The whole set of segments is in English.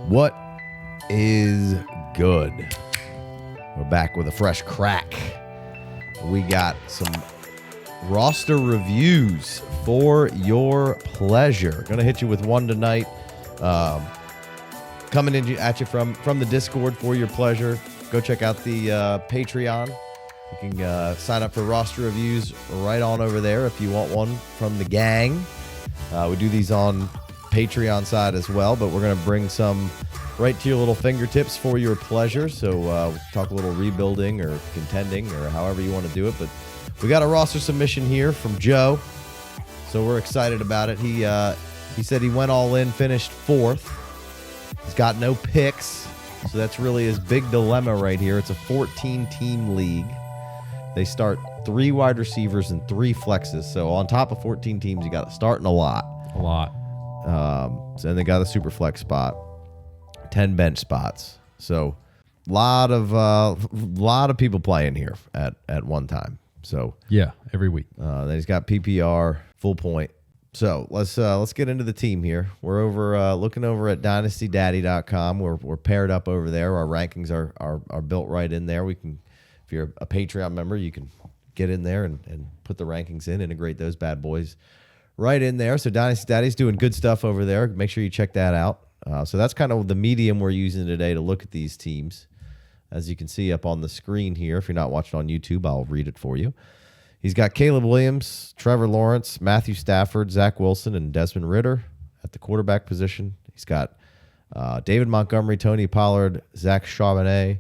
What is good? We're back with a fresh crack. We got some roster reviews for your pleasure. Gonna hit you with one tonight. Coming in at you from the Discord for your pleasure. Go check out the Patreon. You can sign up for roster reviews right on over there if you want one from the gang. We do these on Patreon side as well, but we're going to bring some right to your little fingertips for your pleasure. So we'll talk a little rebuilding or contending or however you want to do it. But we got a roster submission here from Joe, so we're excited about it. He said he went all in, finished 4th. He's got no picks, so that's really his big dilemma right here. It's a 14-team league. They start 3 wide receivers and 3 flexes. So on top of 14 teams, you got to start in a lot. And they got a super flex spot, 10 bench spots. So lot of people playing here at one time. So yeah, every week. Then he's got PPR, full point. So let's get into the team here. We're over looking over at dynastydaddy.com. We're paired up over there. Our rankings are built right in there. We can, if you're a Patreon member, you can get in there and put the rankings in, integrate those bad boys right in there. So Dynasty Daddy's doing good stuff over there. Make sure you check that out. So that's kind of the medium we're using today to look at these teams. As you can see up on the screen here, if you're not watching on YouTube, I'll read it for you. He's got Caleb Williams, Trevor Lawrence, Matthew Stafford, Zach Wilson, and Desmond Ridder at the quarterback position. He's got David Montgomery, Tony Pollard, Zach Charbonnet,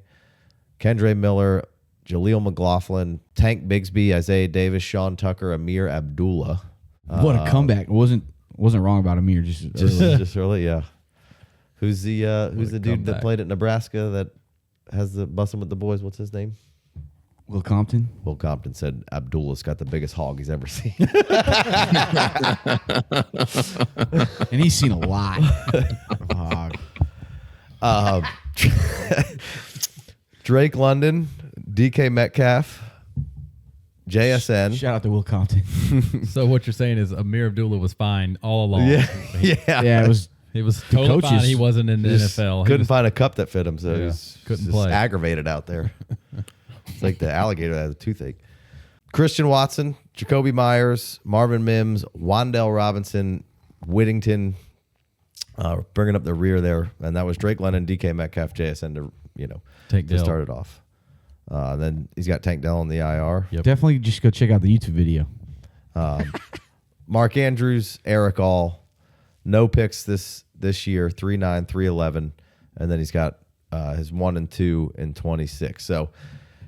Kendre Miller, Jaleel McLaughlin, Tank Bigsby, Isaiah Davis, Sean Tucker, Amir Abdullah. What a comeback! Wasn't wrong about Amir just early, yeah. Who's the dude that played at Nebraska that has the busting with the boys? What's his name? Will Compton. Will Compton said Abdullah's got the biggest hog he's ever seen. And he's seen a lot of hog. Drake London, DK Metcalf, JSN. Shout out to Will Compton. So what you're saying is Amir Abdullah was fine all along. Yeah. It was totally fine. He wasn't in the NFL. Couldn't find a cup that fit him, so he's couldn't just play. Aggravated out there. It's like the alligator that has a toothache. Christian Watson, Jacoby Myers, Marvin Mims, Wan'Dale Robinson, Whittington, bringing up the rear there, and that was Drake London, DK Metcalf, JSN to start it off. Then he's got Tank Dell on the IR. Yep. Definitely just go check out the YouTube video. Mark Andrews, Eric All, no picks this year, 3-9, 3-11, and then he's got his 1 and 2 in 26. So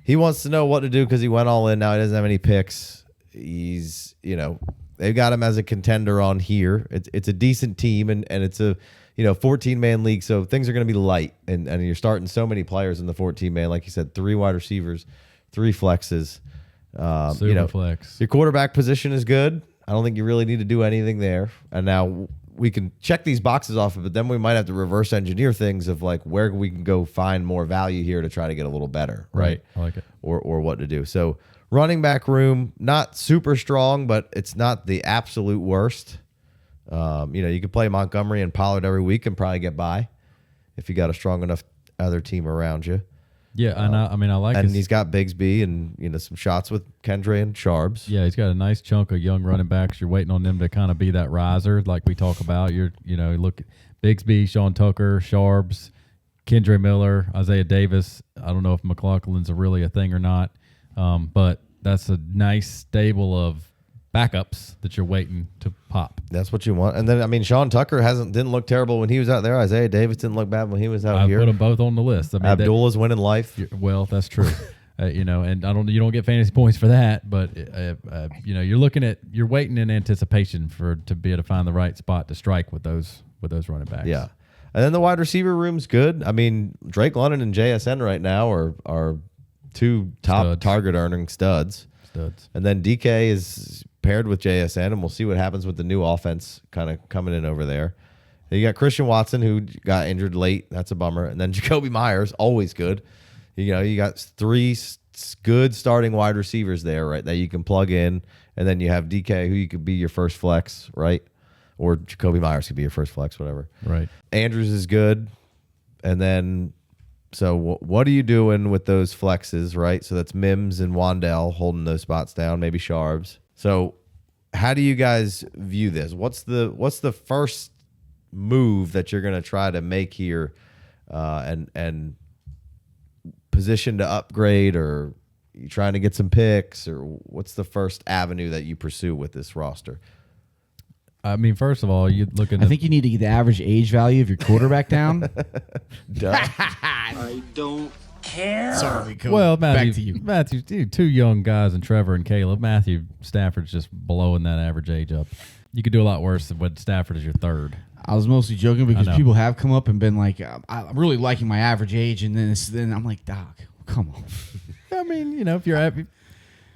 he wants to know what to do because he went all in. Now he doesn't have any picks. He's, they've got him as a contender on here. It's a decent team, and it's a 14-man league, so things are going to be light. And you're starting so many players in the 14-man, like you said, 3 wide receivers, 3 flexes. Super flex. Your quarterback position is good. I don't think you really need to do anything there. And now we can check these boxes off, but then we might have to reverse engineer things of like where we can go find more value here to try to get a little better, right? I like it. Or what to do. So running back room, not super strong, but it's not the absolute worst. You could play Montgomery and Pollard every week and probably get by if you got a strong enough other team around you. Yeah, and I like it. And he's got Bigsby and some shots with Kendre and Charbs. Yeah, he's got a nice chunk of young running backs. You're waiting on them to kind of be that riser, like we talk about. Look at Bigsby, Sean Tucker, Charbs, Kendre Miller, Isaiah Davis. I don't know if McLaughlin's really a thing or not, but that's a nice stable of backups that you're waiting to pop. That's what you want. And then, Sean Tucker didn't look terrible when he was out there. Isaiah Davis didn't look bad when he was out here. I put them both on the list. Abdullah's winning life. Well, that's true. And you don't get fantasy points for that, but you're waiting in anticipation to be able to find the right spot to strike with those running backs. Yeah. And then the wide receiver room's good. Drake London and JSN right now are 2 top target earning studs. And then DK is paired with JSN, and we'll see what happens with the new offense kind of coming in over there. Then you got Christian Watson, who got injured late. That's a bummer. And then Jacoby Myers, always good. You got 3 good starting wide receivers there, right, that you can plug in. And then you have DK, who you could be your first flex, right? Or Jacoby Myers could be your first flex, whatever. Right. Andrews is good. And then, so what are you doing with those flexes, right? So that's Mims and Wandell holding those spots down, maybe Sharbs. So how do you guys view this? What's the first move that you're going to try to make here and position to upgrade, or you trying to get some picks, or what's the first avenue that you pursue with this roster? I mean, first of all, you looking. I think you need to get the average age value of your quarterback down. Duh. I don't care. Sorry, Coach. Well, Matthew, back to you. Matthew, dude, two young guys, and Trevor and Caleb. Matthew Stafford's just blowing that average age up. You could do a lot worse than when Stafford is your third. I was mostly joking because I know. people have come up and been like, I'm really liking my average age. And then I'm like, Doc, come on. I mean, if you're happy.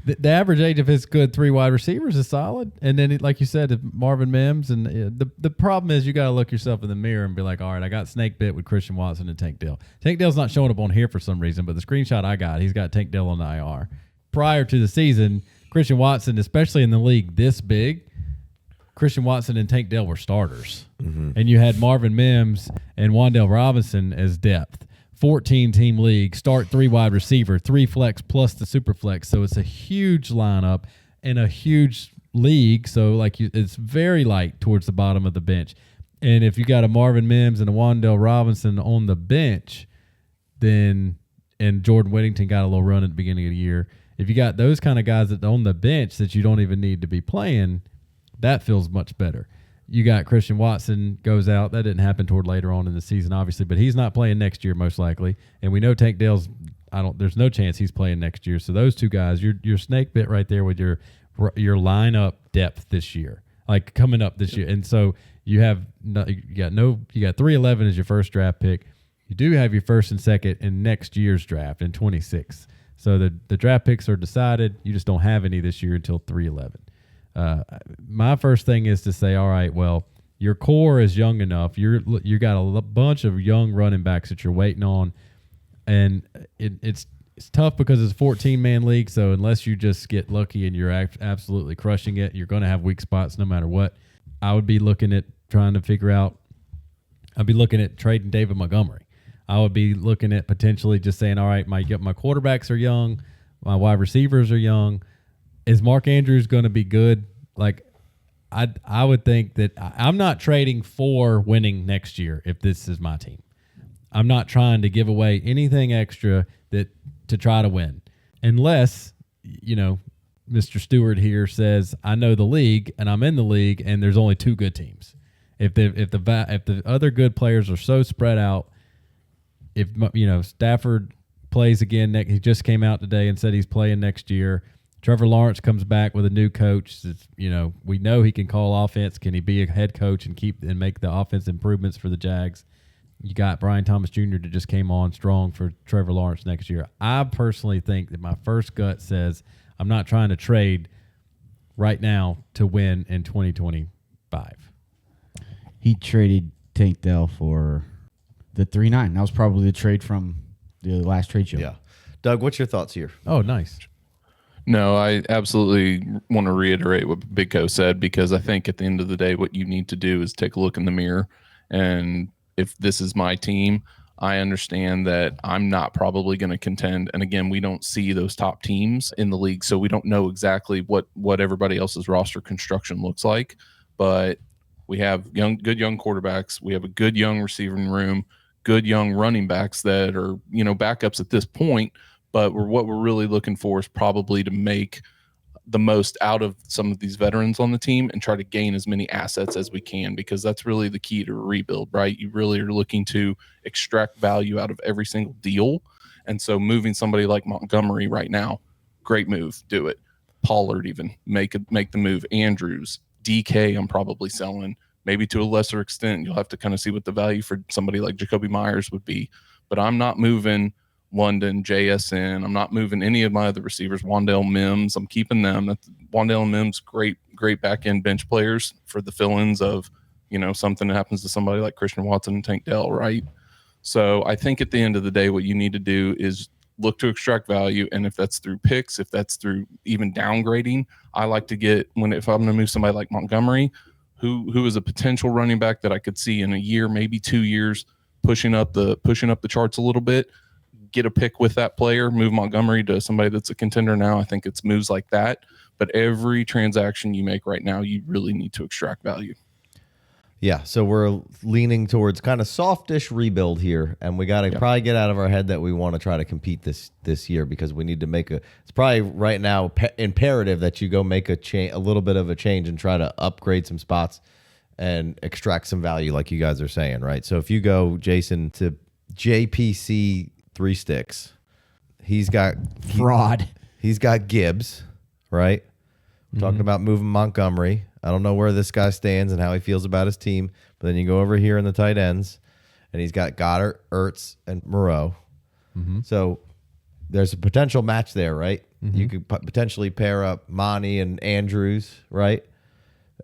The average age of his good 3 wide receivers is solid. And then, like you said, Marvin Mims. And the problem is you got to look yourself in the mirror and be like, all right, I got snake bit with Christian Watson and Tank Dell. Tank Dell's not showing up on here for some reason, but the screenshot I got, he's got Tank Dell on the IR. Prior to the season, Christian Watson, especially in the league this big, Christian Watson and Tank Dell were starters. Mm-hmm. And you had Marvin Mims and Wandell Robinson as depth. 14-team league, start 3 wide receiver, 3 flex plus the super flex. So it's a huge lineup and a huge league. So it's very light towards the bottom of the bench. And if you got a Marvin Mims and a Wandell Robinson on the bench, and Jordan Whittington got a little run at the beginning of the year, if you got those kind of guys that on the bench that you don't even need to be playing, that feels much better. You got Christian Watson goes out. That didn't happen toward later on in the season, obviously, but he's not playing next year most likely. And we know Tank Dell's. There's no chance he's playing next year. So those 2 guys, you're snake bit right there with your lineup depth this year, like coming up this year. And so you got 311 as your first draft pick. You do have your first and second in next year's draft in 26. So the draft picks are decided. You just don't have any this year until 311. My first thing is to say, all right, well, your core is young enough. You got a bunch of young running backs that you're waiting on, and it's tough because it's a 14-man league. So unless you just get lucky and you're absolutely crushing it, you're going to have weak spots no matter what. I would be looking at trying to figure out. I'd be looking at trading David Montgomery. I would be looking at potentially just saying, all right, my quarterbacks are young, my wide receivers are young. Is Mark Andrews going to be good? Like, I would think that I'm not trading for winning next year if this is my team. I'm not trying to give away anything extra to try to win, unless Mr. Stewart here says I know the league and I'm in the league and there's only 2 good teams. If the other good players are so spread out, if Stafford plays again, he just came out today and said he's playing next year. Trevor Lawrence comes back with a new coach. We know he can call offense. Can he be a head coach and make the offense improvements for the Jags? You got Brian Thomas Jr. that just came on strong for Trevor Lawrence next year. I personally think that my first gut says I'm not trying to trade right now to win in 2025. He traded Tank Dell for the 3-9. That was probably the trade from the last trade show. Yeah. Doug, what's your thoughts here? Oh, nice. No, I absolutely want to reiterate what Big Co said, because I think at the end of the day, what you need to do is take a look in the mirror. And if this is my team, I understand that I'm not probably going to contend. And again, we don't see those top teams in the league, so we don't know exactly what everybody else's roster construction looks like. But we have good young quarterbacks. We have a good young receiving room, good young running backs that are, backups at this point. But what we're really looking for is probably to make the most out of some of these veterans on the team and try to gain as many assets as we can, because that's really the key to a rebuild, right? You really are looking to extract value out of every single deal. And so moving somebody like Montgomery right now, great move, do it. Pollard even, make the move. Andrews, DK, I'm probably selling. Maybe to a lesser extent, you'll have to kind of see what the value for somebody like Jacoby Myers would be. But I'm not moving London, JSN. I'm not moving any of my other receivers. Wandell, Mims, I'm keeping them. Wandell and Mims, great back-end bench players for the fill-ins of, something that happens to somebody like Christian Watson and Tank Dell, right? So I think at the end of the day, what you need to do is look to extract value. And if that's through picks, if that's through even downgrading, I like to get if I'm going to move somebody like Montgomery, who is a potential running back that I could see in a year, maybe 2 years, pushing up the charts a little bit, get a pick with that player, move Montgomery to somebody that's a contender now. I think it's moves like that. But every transaction you make right now, you really need to extract value. Yeah, so we're leaning towards kind of softish rebuild here, and we got to probably get out of our head that we want to try to compete this year, because we need to make it's probably right now imperative that you go make a little bit of a change and try to upgrade some spots and extract some value, like you guys are saying, right? So if you go, Jason, to JPC 3 sticks, he's got fraud. He's got Gibbs, right? We're talking about moving Montgomery. I don't know where this guy stands and how he feels about his team, but then you go over here in the tight ends, and he's got Goddard, Ertz, and Moreau. So there's a potential match there, right? You could potentially pair up Monty and Andrews, right?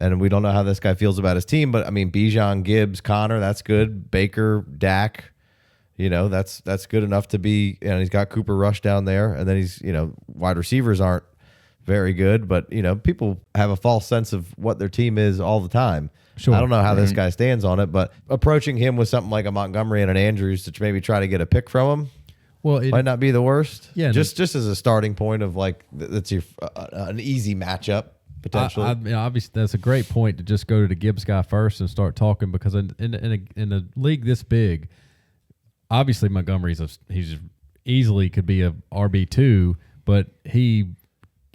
And we don't know how this guy feels about his team, but I mean, Bijan, Gibbs, Connor, that's good. Baker, Dak, that's good enough to be. And he's got Cooper Rush down there, and then he's wide receivers aren't very good, but people have a false sense of what their team is all the time. Sure. I don't know how this guy stands on it, but approaching him with something like a Montgomery and an Andrews to maybe try to get a pick from him, might not be the worst. Yeah, just as a starting point of that's your an easy matchup potentially. Obviously, that's a great point to just go to the Gibbs guy first and start talking, because in a league this big, obviously Montgomery's he's easily could be a RB2, but he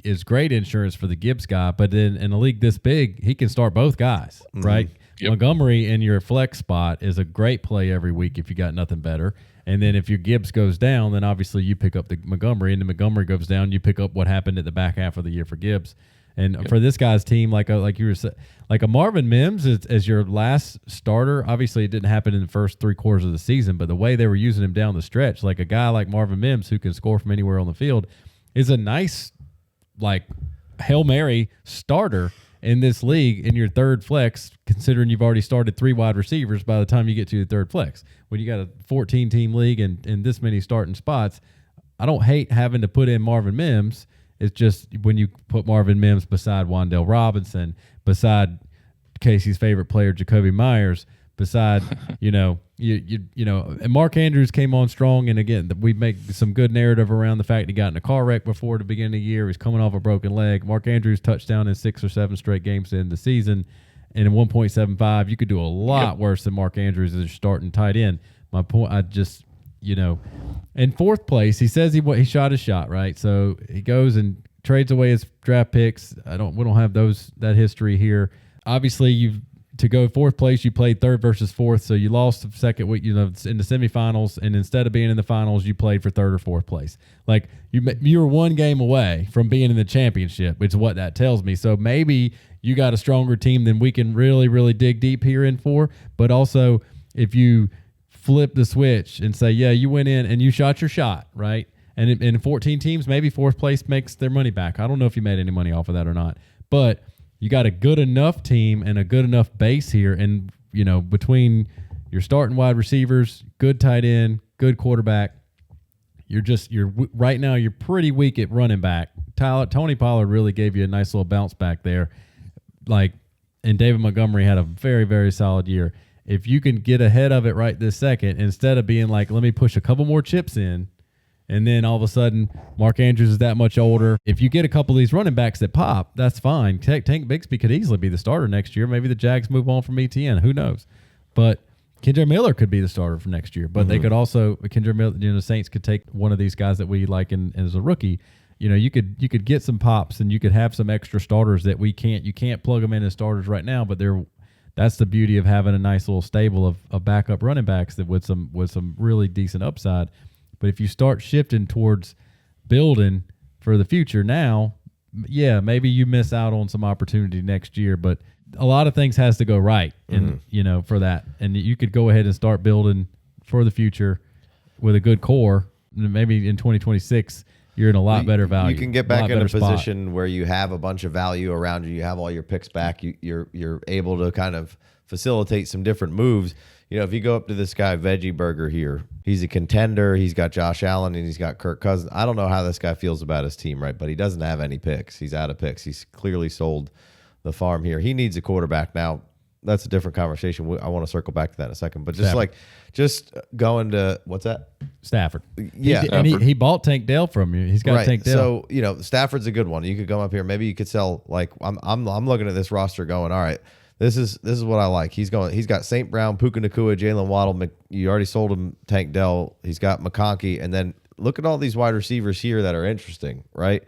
is great insurance for the Gibbs guy. But in a league this big, he can start both guys, right? Yep. Montgomery in your flex spot is a great play every week if you got nothing better. And then if your Gibbs goes down, then obviously you pick up the Montgomery, and the Montgomery goes down, you pick up what happened at the back half of the year for Gibbs. And for this guy's team, like you were saying, like a Marvin Mims as your last starter. Obviously, it didn't happen in the first 3 quarters of the season, but the way they were using him down the stretch, like a guy like Marvin Mims who can score from anywhere on the field, is a nice Hail Mary starter in this league in your third flex, considering you've already started 3 wide receivers by the time you get to your third flex. When you got a 14-team league and this many starting spots, I don't hate having to put in Marvin Mims. It's just when you put Marvin Mims beside Wan'Dale Robinson, beside Casey's favorite player, Jacoby Myers, beside, and Mark Andrews came on strong. And again, we make some good narrative around the fact he got in a car wreck before the beginning of the year. He's coming off a broken leg. Mark Andrews touchdown in 6 or 7 straight games in the season. And in 1.75, you could do a lot worse than Mark Andrews as your starting tight end. My point, in 4th place, he says he shot his shot, right? So he goes and trades away his draft picks. We don't have that history here. Obviously, to go 4th place, you played 3rd versus 4th, so you lost the second week, in the semifinals, and instead of being in the finals, you played for 3rd or 4th place. Like you were 1 game away from being in the championship, which is what that tells me. So maybe you got a stronger team than we can really, really dig deep here in for. But also, if you flip the switch and say, yeah, you went in and you shot your shot, right? And in 14 teams, maybe 4th place makes their money back. I don't know if you made any money off of that or not, but you got a good enough team and a good enough base here. And, between your starting wide receivers, good tight end, good quarterback, right now you're pretty weak at running back. Tony Pollard really gave you a nice little bounce back there. And David Montgomery had a very, very solid year. If you can get ahead of it right this second, instead of being like, let me push a couple more chips in, and then all of a sudden Mark Andrews is that much older. If you get a couple of these running backs that pop, that's fine. Tank Bigsby could easily be the starter next year. Maybe the Jags move on from ETN. Who knows? But Kendre Miller could be the starter for next year. But they could also, Kendre Miller, the Saints could take one of these guys that we like as a rookie. You could get some pops, and you could have some extra starters that you can't plug them in as starters right now, but that's the beauty of having a nice little stable of backup running backs that with some really decent upside. But if you start shifting towards building for the future now, maybe you miss out on some opportunity next year. But a lot of things has to go right, and for that. And you could go ahead and start building for the future with a good core. And maybe in 2026, you're in a lot better value. You can get back in a position where you have a bunch of value around you. You have all your picks back. You're able to kind of facilitate some different moves. You know, if you go up to this guy, Veggie Burger here, he's a contender. He's got Josh Allen and he's got Kirk Cousins. I don't know how this guy feels about his team, right? But he doesn't have any picks. He's out of picks. He's clearly sold the farm here. He needs a quarterback. Now, that's a different conversation. I want to circle back to that in a second. But just going to, what's that? Stafford. Yeah. He bought Tank Dell from you. He's got right. Tank Dell. So, you know, Stafford's a good one. You could come up here. Maybe you could sell, like, I'm looking at this roster going, all right, this is what I like. He's got St. Brown, Puka Nacua, Jalen Waddle. You already sold him Tank Dell. He's got McConkey. And then look at all these wide receivers here that are interesting, right?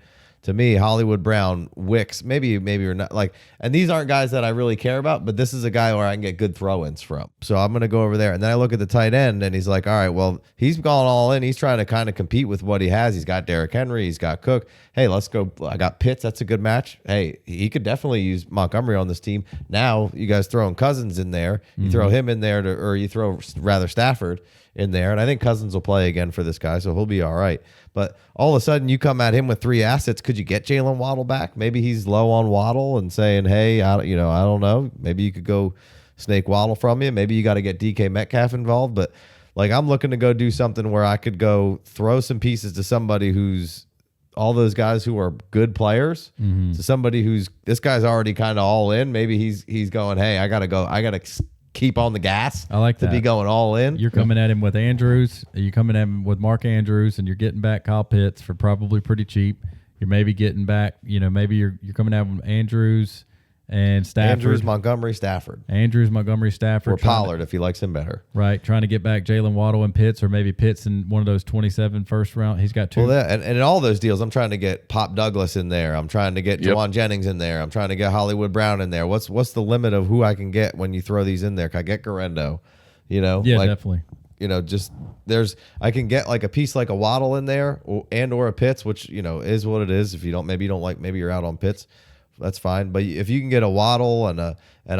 To me, Hollywood Brown, Wicks, maybe or not. Like, and these aren't guys that I really care about, but this is a guy where I can get good throw-ins from. So I'm going to go over there. And then I look at the tight end, and he's like, all right, well, he's gone all in. He's trying to kind of compete with what he has. He's got Derrick Henry. He's got Cook. Hey, let's go. I got Pitts. That's a good match. Hey, he could definitely use Montgomery on this team. Now you guys throwing Cousins in there. You throw him in there, or you throw rather Stafford in there. And I think Cousins will play again for this guy, so he'll be all right. But all of a sudden, you come at him with 3 assets. Could you get Jalen Waddle back? Maybe he's low on Waddle and saying, hey, I don't know. Maybe you could go snake Waddle from you. Maybe you got to get DK Metcalf involved. But, like, I'm looking to go do something where I could go throw some pieces to somebody who's all those guys who are good players to somebody who's this guy's already kind of all in. Maybe he's going, hey, I got to keep on the gas. I like to that. be going all in. You're coming at him with Andrews. You're coming at him with Mark Andrews, and you're getting back Kyle Pitts for probably pretty cheap. You're maybe getting back, maybe you're coming at him with Andrews and Stafford. Andrews, Montgomery, Stafford. Andrews, Montgomery, Stafford. Or Pollard if he likes him better. Right. Trying to get back Jalen Waddle and Pitts, or maybe Pitts in one of those 27 first round. He's got 2. Well, and in all those deals, I'm trying to get Pop Douglas in there. I'm trying to get Jawan Jennings in there. I'm trying to get Hollywood Brown in there. What's the limit of who I can get when you throw these in there? Can I get Garendo? Yeah, definitely. I can get like a piece like a Waddle in there or a Pitts, which, is what it is. If you don't, maybe you're out on Pitts. That's fine. But if you can get a Waddle and a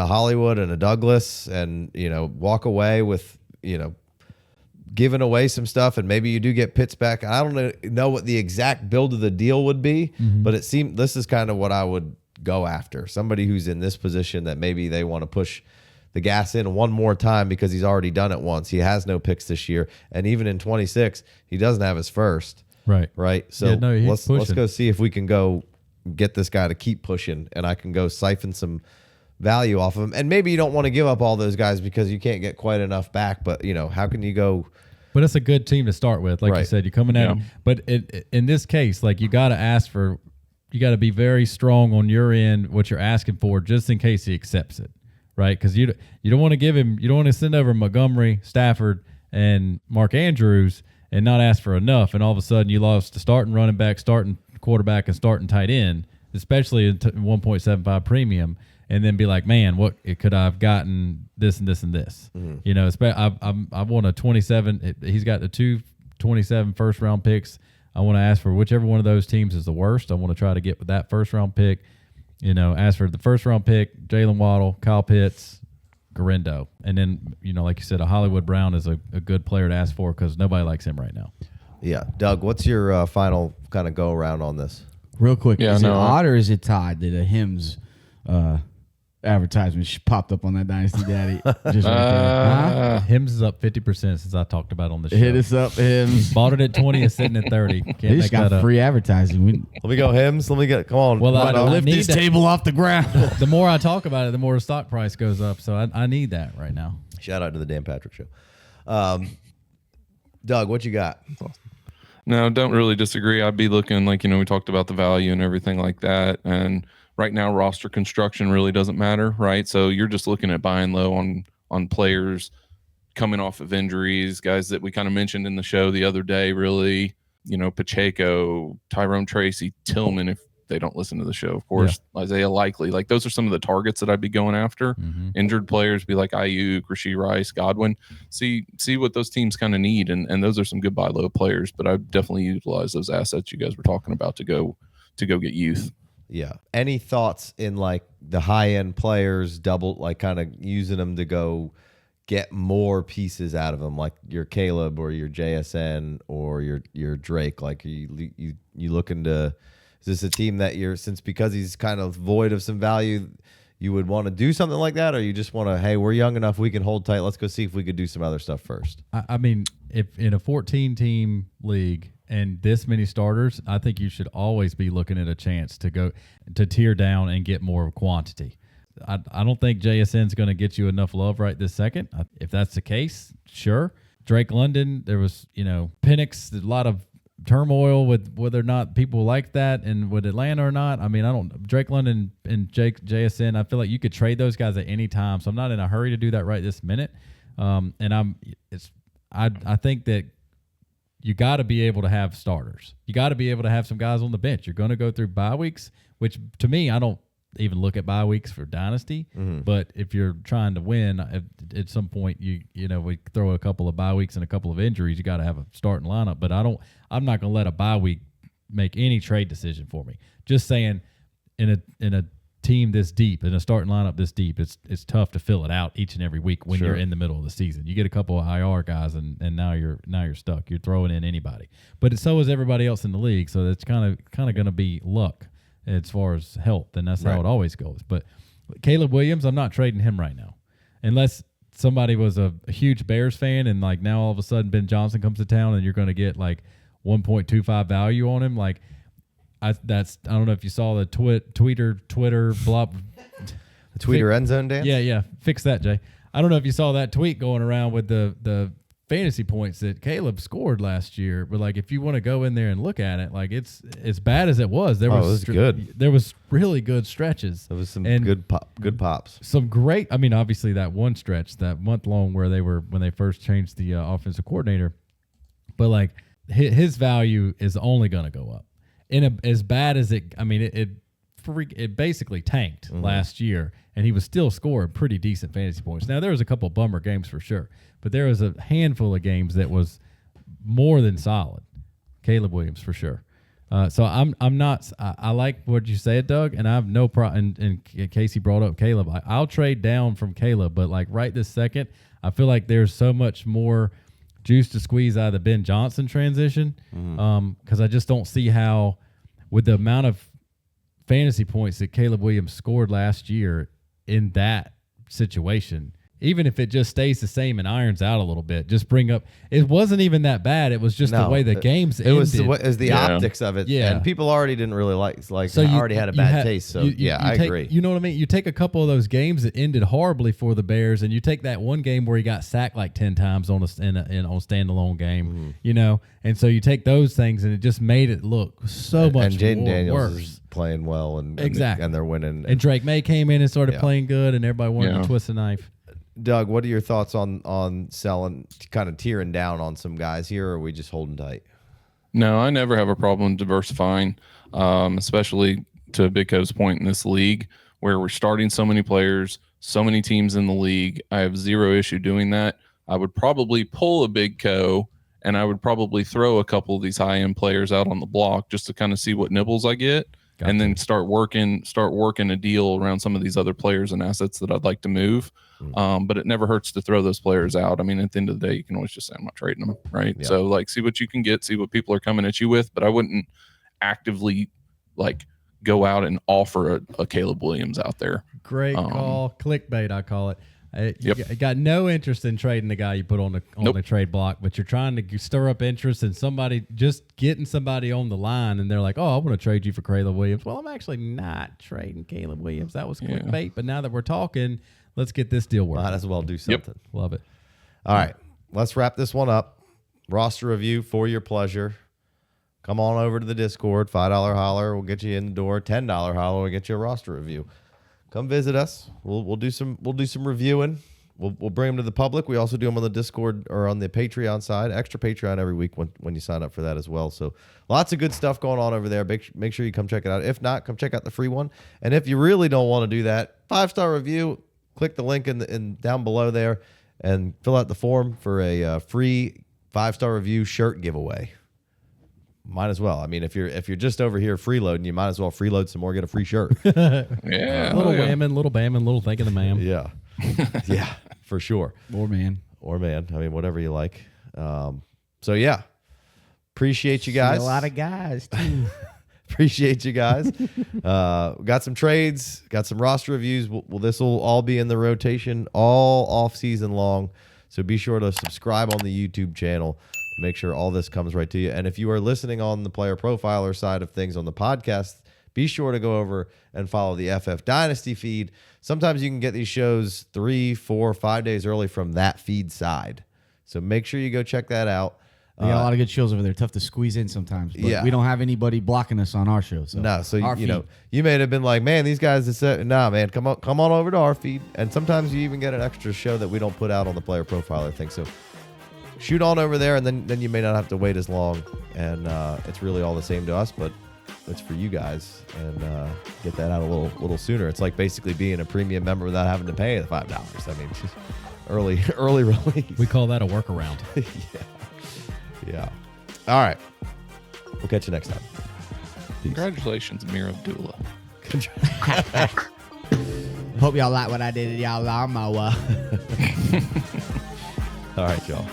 Hollywood and a Douglas and, walk away with, giving away some stuff, and maybe you do get Pitts back. I don't know what the exact build of the deal would be, but it seemed this is kind of what I would go after. Somebody who's in this position that maybe they want to push the gas in one more time because he's already done it once. He has no picks this year. And even in 26, he doesn't have his first. Right. So let's go see if we can go get this guy to keep pushing, and I can go siphon some value off of him. And maybe you don't want to give up all those guys because you can't get quite enough back, but how can you go? But it's a good team to start with. Like you said, you're coming at them. But in this case, like, you got to be very strong on your end, what you're asking for, just in case he accepts it. Right. Because you don't want to you don't want to send over Montgomery, Stafford, and Mark Andrews and not ask for enough. And all of a sudden you lost to starting running back, starting quarterback, and starting tight end, especially in 1.75 premium, and then be like, man, what could I have gotten this and this and this? I want a 27. He's got the 227 first round picks. I want to ask for whichever one of those teams is the worst. I want to try to get with that first round pick. Ask for the first round pick, Jalen Waddle, Kyle Pitts, Garendo, and then like you said, a Hollywood Brown is a good player to ask for because nobody likes him right now. Yeah, Doug, what's your final kind of go around on this? Real quick, is it odd or is it tied that a Hims advertisement popped up on that Dynasty Daddy? Just right there. Hims is up 50% since I talked about it on the show. Hit us up, Hims. Bought it at 20 and sitting at 30. Can't They just got free advertising. Let me go, Hims. Come on. Well, I lift this table off the ground. The more I talk about it, the more the stock price goes up. So I need that right now. Shout out to the Dan Patrick Show. Doug, what you got? No, don't really disagree. I'd be looking like, we talked about the value and everything like that. And right now, roster construction really doesn't matter, right? So you're just looking at buying low on players coming off of injuries, guys that we kind of mentioned in the show the other day, really, Pacheco, Tyrone Tracy, Tillman, if they don't listen to the show, of course, Isaiah Likely. Like, those are some of the targets that I'd be going after. Injured players be like Ayuk, Rashee Rice, Godwin. See what those teams kind of need, and those are some good buy low players. But I definitely utilize those assets you guys were talking about to go get youth. Yeah. Any thoughts in like the high end players, double, like kind of using them to go get more pieces out of them, like your Caleb or your JSN or your Drake? Like, you looking to? Is this a team that because he's kind of void of some value, you would want to do something like that, or you just want to, hey, we're young enough, we can hold tight. Let's go see if we could do some other stuff first. I mean, if in a 14-team league and this many starters, I think you should always be looking at a chance to go to tier down and get more quantity. I don't think JSN is going to get you enough love right this second. If that's the case, sure. Drake London, there was, Penix, a lot of turmoil with whether or not people like that and with Atlanta or not. I mean, Drake London and JSN, I feel like you could trade those guys at any time. So I'm not in a hurry to do that right this minute. I think that you got to be able to have starters. You got to be able to have some guys on the bench. You're going to go through bye weeks, which to me, I don't even look at bye weeks for Dynasty. But if you're trying to win, at some point, we throw a couple of bye weeks and a couple of injuries. You got to have a starting lineup. But I'm not going to let a bye week make any trade decision for me. Just saying, in a team this deep, in a starting lineup this deep, it's tough to fill it out each and every week when you're in the middle of the season. You get a couple of IR guys, and now you're stuck. You're throwing in anybody. But so is everybody else in the league. So it's kind of going to be luck as far as health, and that's how it always goes. But Caleb Williams, I'm not trading him right now, unless somebody was a huge Bears fan and like now all of a sudden Ben Johnson comes to town and you're going to get like 1.25 value on him. Like I don't know if you saw the Twitter blob, the Tweeter end zone dance. Yeah, fix that, Jay. I don't know if you saw that tweet going around with the fantasy points that Caleb scored last year, but like if you want to go in there and look at it, like it's as bad as it was. There was good. There was really good stretches. There was some good pops. Some great. I mean, obviously that one stretch, that month long, where when they first changed the offensive coordinator, but like his value is only going to go up. As bad as it, I mean, it basically tanked last year, and he was still scoring pretty decent fantasy points. Now there was a couple bummer games for sure, but there was a handful of games that was more than solid. Caleb Williams for sure. So I'm not. I like what you said, Doug, and I have no problem. And Casey brought up Caleb. I'll trade down from Caleb, but like right this second, I feel like there's so much more juice to squeeze out of the Ben Johnson transition, because I just don't see how, with the amount of fantasy points that Caleb Williams scored last year in that situation, even if it just stays the same and irons out a little bit, just bring up, it wasn't even that bad. It was just the way the games ended. It was the optics of it. Yeah. And people already didn't really like so I already had a bad taste. So I agree. You know what I mean? You take a couple of those games that ended horribly for the Bears, and you take that one game where he got sacked like 10 times on a standalone game, and so you take those things and it just made it look so much and Jaden more Daniels worse. is playing well and Exactly. and they're winning. And Drake May came in and started playing good, and everybody wanted to twist the knife. Doug, what are your thoughts on selling, kind of tearing down on some guys here, or are we just holding tight? No, I never have a problem diversifying, especially to Big Co's point in this league where we're starting so many players, so many teams in the league. I have zero issue doing that. I would probably pull a Big Co, and I would probably throw a couple of these high-end players out on the block just to kind of see what nibbles I get. Gotcha. And then start working a deal around some of these other players and assets that I'd like to move. But it never hurts to throw those players out. I mean, at the end of the day, you can always just say, I'm not trading them, right? Yeah. So, like, see what you can get, see what people are coming at you with. But I wouldn't actively, like, go out and offer a Caleb Williams out there. Great call. Clickbait, I call it. You got no interest in trading the guy you put on the trade block, but you're trying to stir up interest in somebody, just getting somebody on the line, and they're like, oh, I want to trade you for Caleb Williams. Well, I'm actually not trading Caleb Williams. That was clickbait, but now that we're talking, let's get this deal working. Might as well do something. Love it. All right, let's wrap this one up. Roster review for your pleasure. Come on over to the Discord. $5 holler, we'll get you in the door. $10 holler, we'll get you a roster review. Come visit us. We'll do some reviewing. We'll bring them to the public. We also do them on the Discord or on the Patreon side. Extra Patreon every week when you sign up for that as well. So lots of good stuff going on over there. Make sure you come check it out. If not, come check out the free one. And if you really don't want to do that, 5-star review. Click the link in down below there and fill out the form for a free 5-star review shirt giveaway. Might as well. I mean, if you're just over here freeloading, you might as well freeload some more, get a free shirt. Yeah. Little whammon, little bammon, little thank you the ma'am. Yeah. Yeah, for sure. Or man. I mean, whatever you like. So, yeah. Appreciate you guys. A lot of guys, too. Appreciate you guys. Got some trades, got some roster reviews. This will all be in the rotation all off season long. So be sure to subscribe on the YouTube channel to make sure all this comes right to you. And if you are listening on the player profiler side of things on the podcast, be sure to go over and follow the FF Dynasty feed. Sometimes you can get these shows 3, 4, 5 days early from that feed side. So make sure you go check that out. We got a lot of good shows over there. Tough to squeeze in sometimes. But we don't have anybody blocking us on our show. So no, so you know, you may have been like, man, these guys are set. Nah, man, come on over to our feed. And sometimes you even get an extra show that we don't put out on the player profiler thing. So shoot on over there, and then you may not have to wait as long. And it's really all the same to us, but it's for you guys, and get that out a little sooner. It's like basically being a premium member without having to pay the $5. I mean, just early release. We call that a workaround. Yeah. All right. We'll catch you next time. Peace. Congratulations, Amir Abdullah. Hope y'all like what I did to y'all lawnmower. All right, y'all.